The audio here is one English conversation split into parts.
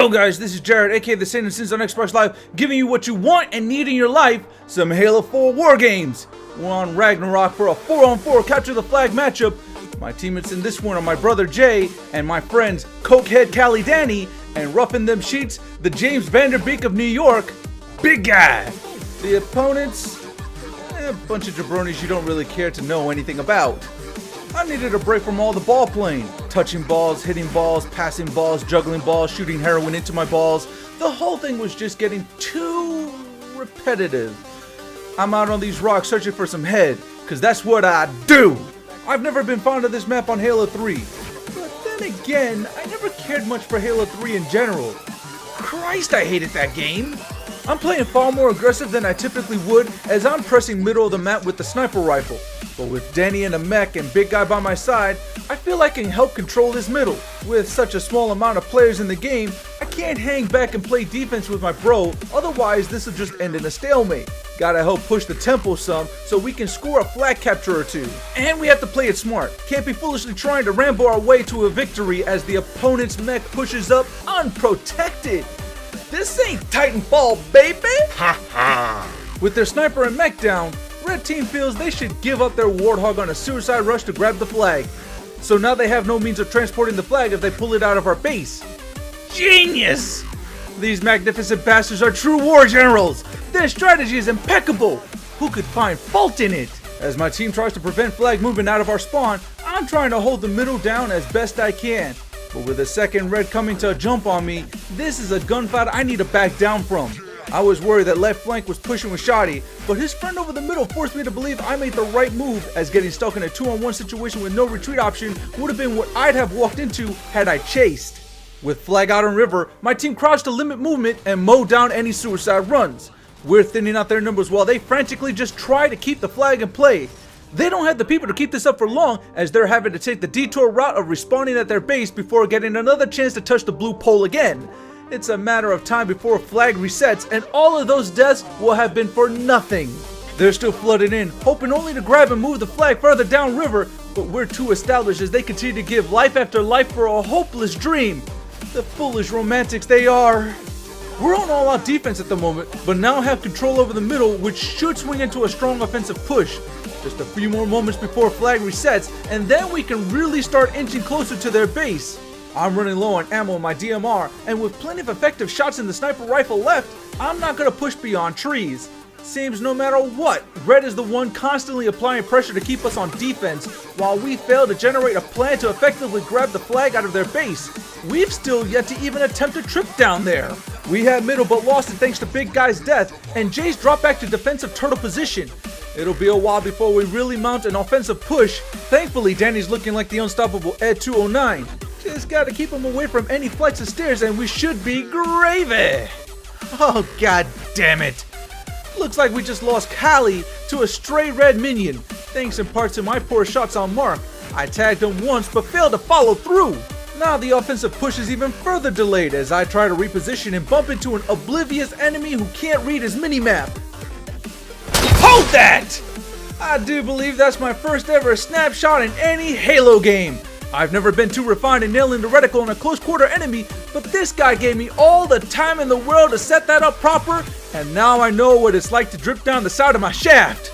Yo guys, this is Jared, aka the SAINTofSINS on Xbox Live, giving you what you want and need in your life, some Halo 4 War Games. We're on Ragnarok for a 4-on-4 capture the flag matchup. My teammates in this one are my brother Jay and my friends Cokehead Callie Danny and roughing them sheets, the James Vanderbeek of New York, Big Guy. The opponents, a bunch of jabronis you don't really care to know anything about. I needed a break from all the ball playing. Touching balls, hitting balls, passing balls, juggling balls, shooting heroin into my balls. The whole thing was just getting too repetitive. I'm out on these rocks searching for some head, cause that's what I do. I've never been fond of this map on Halo 3. But then again, I never cared much for Halo 3 in general. Christ, I hated that game. I'm playing far more aggressive than I typically would as I'm pressing middle of the map with the sniper rifle. But with Danny in a mech and Big Guy by my side, I feel I can help control this middle. With such a small amount of players in the game, I can't hang back and play defense with my bro, otherwise this will just end in a stalemate. Gotta help push the tempo some so we can score a flag capture or two. And we have to play it smart. Can't be foolishly trying to Rambo our way to a victory as the opponent's mech pushes up unprotected. This ain't Titanfall, baby! Ha ha! With their sniper and mech down, Red Team feels they should give up their Warthog on a suicide rush to grab the flag. So now they have no means of transporting the flag if they pull it out of our base. Genius! These magnificent bastards are true war generals! Their strategy is impeccable! Who could find fault in it? As my team tries to prevent flag movement out of our spawn, I'm trying to hold the middle down as best I can. But with a second red coming to jump on me, this is a gunfight I need to back down from. I was worried that left flank was pushing with Shoddy, but his friend over the middle forced me to believe I made the right move, as getting stuck in a 2-on-1 situation with no retreat option would have been what I'd have walked into had I chased. With flag out on river, my team crouched to limit movement and mow down any suicide runs. We're thinning out their numbers while they frantically just try to keep the flag in play. They don't have the people to keep this up for long, as they're having to take the detour route of respawning at their base before getting another chance to touch the blue pole again. It's a matter of time before flag resets and all of those deaths will have been for nothing. They're still flooding in, hoping only to grab and move the flag further down river, but we're too established as they continue to give life after life for a hopeless dream. The foolish romantics they are. We're on all-out defense at the moment, but now have control over the middle, which should swing into a strong offensive push. Just a few more moments before flag resets, and then we can really start inching closer to their base. I'm running low on ammo in my DMR, and with plenty of effective shots in the sniper rifle left, I'm not gonna push beyond trees. Seems no matter what, Red is the one constantly applying pressure to keep us on defense, while we fail to generate a plan to effectively grab the flag out of their base. We've still yet to even attempt a trip down there. We had middle but lost it thanks to Big Guy's death, and Jay's dropped back to defensive turtle position. It'll be a while before we really mount an offensive push. Thankfully, Danny's looking like the unstoppable Ed 209. Just gotta keep him away from any flights of stairs and we should be gravy. Oh god damn it. Looks like we just lost Callie to a stray red minion, thanks in part to my poor shots on mark. I tagged him once but failed to follow through. Now the offensive push is even further delayed as I try to reposition and bump into an oblivious enemy who can't read his minimap. Hold that! I do believe that's my first ever snapshot in any Halo game. I've never been too refined in nailing the reticle on a close quarter enemy, but this guy gave me all the time in the world to set that up proper, and now I know what it's like to drip down the side of my shaft.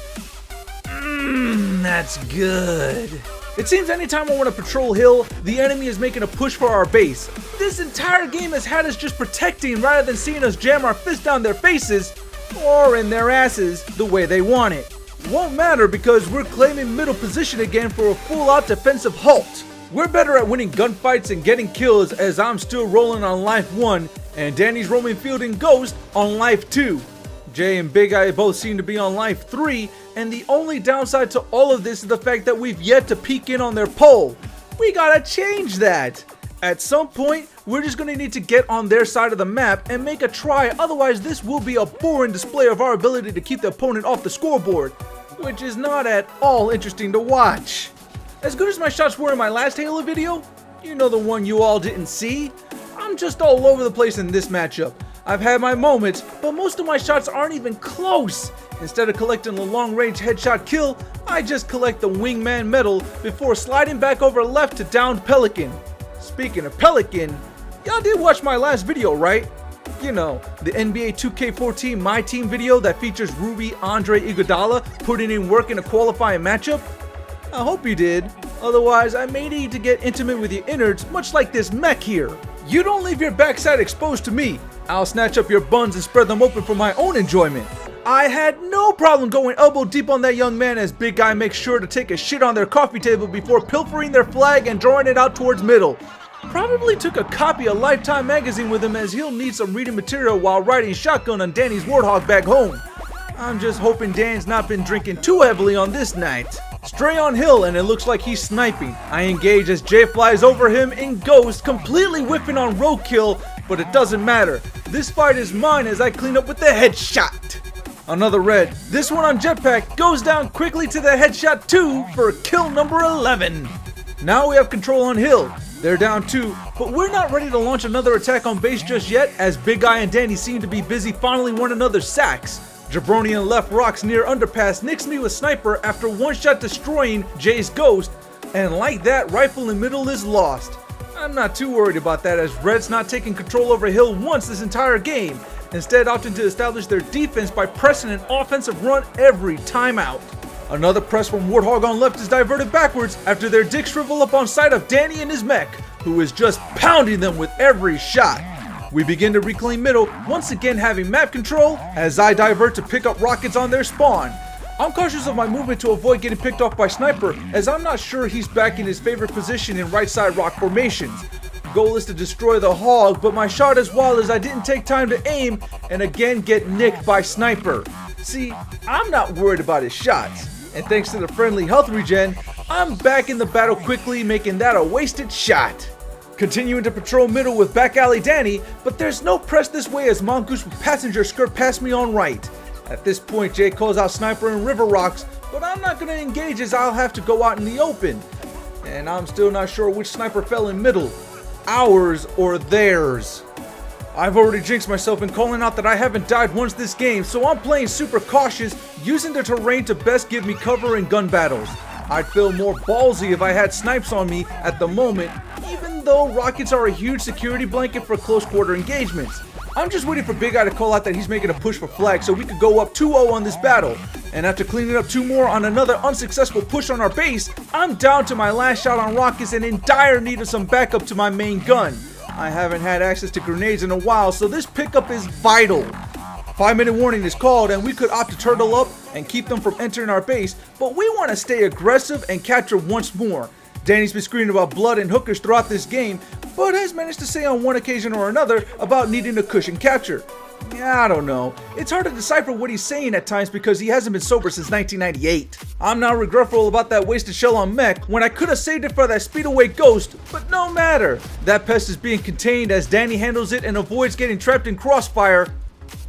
That's good. It seems anytime I want to patrol hill, the enemy is making a push for our base. This entire game has had us just protecting rather than seeing us jam our fist down their faces, or in their asses, the way they want it. Won't matter because we're claiming middle position again for a full-out defensive halt. We're better at winning gunfights and getting kills as I'm still rolling on life 1 and Danny's roaming field and Ghost on life 2. Jay and Big Eye both seem to be on life 3, and the only downside to all of this is the fact that we've yet to peek in on their pole. We gotta change that. At some point, we're just gonna need to get on their side of the map and make a try, otherwise this will be a boring display of our ability to keep the opponent off the scoreboard, which is not at all interesting to watch. As good as my shots were in my last Halo video, you know the one you all didn't see, I'm just all over the place in this matchup. I've had my moments, but most of my shots aren't even close. Instead of collecting the long-range headshot kill, I just collect the wingman medal before sliding back over left to downed Pelican. Speaking of Pelican, Y'all did watch my last video, right? You know, the NBA 2K14 My Team video that features Ruby Andre Iguodala putting in work in a qualifying matchup? I hope you did. Otherwise, I may need to get intimate with your innards, much like this mech here. You don't leave your backside exposed to me. I'll snatch up your buns and spread them open for my own enjoyment. I had no problem going elbow deep on that young man as Big Guy makes sure to take a shit on their coffee table before pilfering their flag and drawing it out towards middle. Probably took a copy of Lifetime magazine with him as he'll need some reading material while riding shotgun on Danny's Warthog back home. I'm just hoping Dan's not been drinking too heavily on this night. Stray on hill and it looks like he's sniping. I engage as Jay flies over him in Ghost, completely whiffing on roadkill, but it doesn't matter. This fight is mine as I clean up with the headshot. Another red. This one on Jetpack goes down quickly to the headshot 2 for kill number 11. Now we have control on hill. They're down 2, but we're not ready to launch another attack on base just yet as Big Guy and Danny seem to be busy fondling one another's sacks. Jabroni and left rocks near underpass nicks me with sniper after one shot destroying Jay's Ghost, and like that, rifle in middle is lost. I'm not too worried about that as Red's not taking control over hill once this entire game, instead opting to establish their defense by pressing an offensive run every time out. Another press from Warthog on left is diverted backwards after their dicks shrivel up on sight of Danny and his mech, who is just pounding them with every shot. We begin to reclaim middle, once again having map control as I divert to pick up rockets on their spawn. I'm cautious of my movement to avoid getting picked off by sniper as I'm not sure he's back in his favorite position in right side rock formations. Goal is to destroy the hog, but my shot is wild as I didn't take time to aim and again get nicked by sniper. See, I'm not worried about his shots, and thanks to the friendly health regen, I'm back in the battle quickly, making that a wasted shot. Continuing to patrol middle with back alley Danny, but there's no press this way as Mongoose with passenger skirt past me on right. At this point, Jay calls out sniper and river rocks, but I'm not going to engage as I'll have to go out in the open. And I'm still not sure which sniper fell in middle, ours or theirs. I've already jinxed myself in calling out that I haven't died once this game, so I'm playing super cautious, using the terrain to best give me cover in gun battles. I'd feel more ballsy if I had snipes on me at the moment, even though rockets are a huge security blanket for close quarter engagements. I'm just waiting for Big Eye to call out that he's making a push for flag so we could go up 2-0 on this battle. And after cleaning up 2 more on another unsuccessful push on our base, I'm down to my last shot on rockets and in dire need of some backup to my main gun. I haven't had access to grenades in a while, so this pickup is vital. 5-minute warning is called and we could opt to turtle up and keep them from entering our base, but we want to stay aggressive and capture once more. Danny's been screaming about blood and hookers throughout this game, but has managed to say on one occasion or another about needing a cushion capture. Yeah, I don't know. It's hard to decipher what he's saying at times because he hasn't been sober since 1998. I'm now regretful about that wasted shell on mech when I could have saved it for that speedaway Ghost, but no matter. That pest is being contained as Danny handles it and avoids getting trapped in crossfire.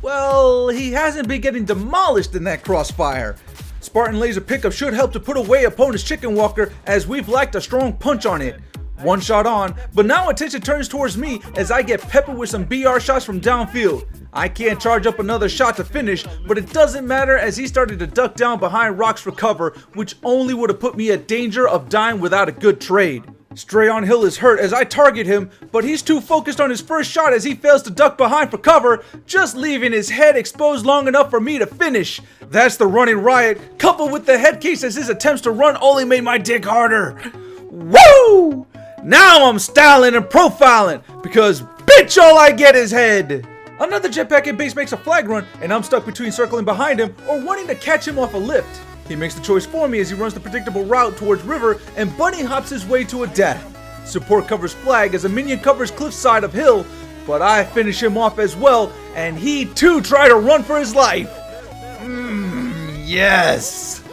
Well, he hasn't been getting demolished in that crossfire. Spartan laser pickup should help to put away opponent's chicken walker as we've lacked a strong punch on it. One shot on, but now attention turns towards me as I get peppered with some BR shots from downfield. I can't charge up another shot to finish, but it doesn't matter as he started to duck down behind rocks for cover, which only would have put me at danger of dying without a good trade. Stray on hill is hurt as I target him, but he's too focused on his first shot as he fails to duck behind for cover, just leaving his head exposed long enough for me to finish. That's the running riot, coupled with the head case as his attempts to run only made my dick harder. Woo! Now I'm styling and profiling, because bitch all I get is head. Another jetpack in base makes a flag run, and I'm stuck between circling behind him or wanting to catch him off a lift. He makes the choice for me as he runs the predictable route towards river and bunny hops his way to a death. Support covers flag as a minion covers cliffside of hill, but I finish him off as well, and he too tried to run for his life. Yes!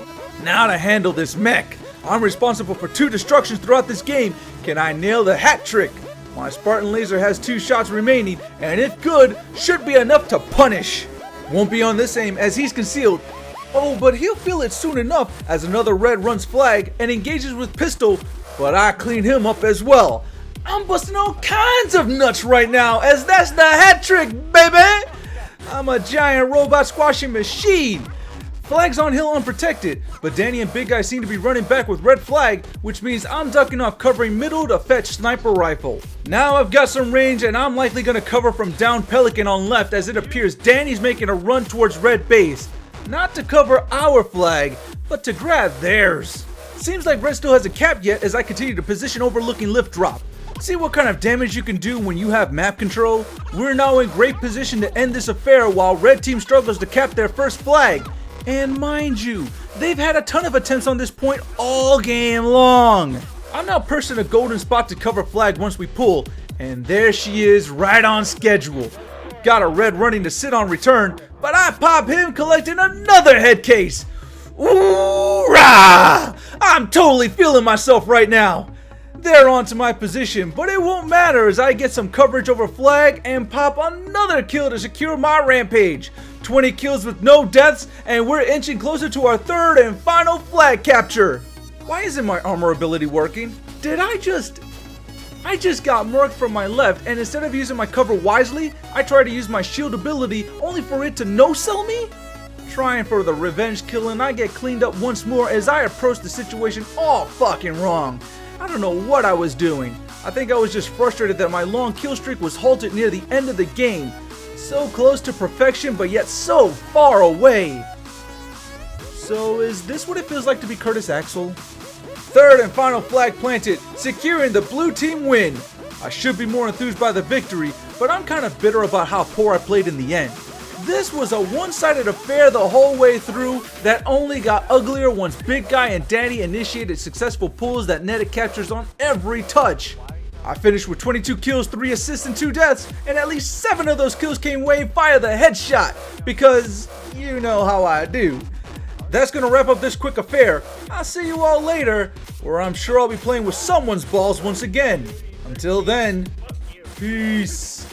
Now to handle this mech. I'm responsible for 2 destructions throughout this game. Can I nail the hat trick? My Spartan laser has 2 shots remaining, and if good, should be enough to punish. Won't be on this aim as he's concealed. Oh, but he'll feel it soon enough as another red runs flag and engages with pistol, but I clean him up as well. I'm busting all kinds of nuts right now as that's the hat trick, baby! I'm a giant robot squashing machine. Flag's on hill unprotected, but Danny and Big Guy seem to be running back with red flag, which means I'm ducking off covering middle to fetch sniper rifle. Now I've got some range and I'm likely going to cover from down Pelican on left, as it appears Danny's making a run towards red base. Not to cover our flag, but to grab theirs. Seems like red still hasn't capped yet as I continue to position overlooking lift drop. See what kind of damage you can do when you have map control? We're now in great position to end this affair while red team struggles to cap their first flag. And mind you, they've had a ton of attempts on this point all game long. I'm now pushing a golden spot to cover flag once we pull, and there she is right on schedule. Got a red running to sit on return, but I pop him collecting another head case. Ooh-rah! I'm totally feeling myself right now. They're onto my position, but it won't matter as I get some coverage over flag and pop another kill to secure my rampage. 20 kills with no deaths, and we're inching closer to our third and final flag capture. Why isn't my armor ability working? Did I just got murked from my left, and instead of using my cover wisely, I tried to use my shield ability only for it to no-sell me? Trying for the revenge kill, and I get cleaned up once more as I approach the situation all fucking wrong. I don't know what I was doing. I think I was just frustrated that my long kill streak was halted near the end of the game. So close to perfection, but yet so far away. So is this what it feels like to be Curtis Axel? Third and final flag planted, securing the blue team win. I should be more enthused by the victory, but I'm kind of bitter about how poor I played in the end. This was a one-sided affair the whole way through that only got uglier once Big Guy and Danny initiated successful pulls that netted captures on every touch. I finished with 22 kills, 3 assists, and 2 deaths, and at least 7 of those kills came wave via the headshot, because you know how I do. That's gonna wrap up this quick affair. I'll see you all later, where I'm sure I'll be playing with someone's balls once again. Until then, peace.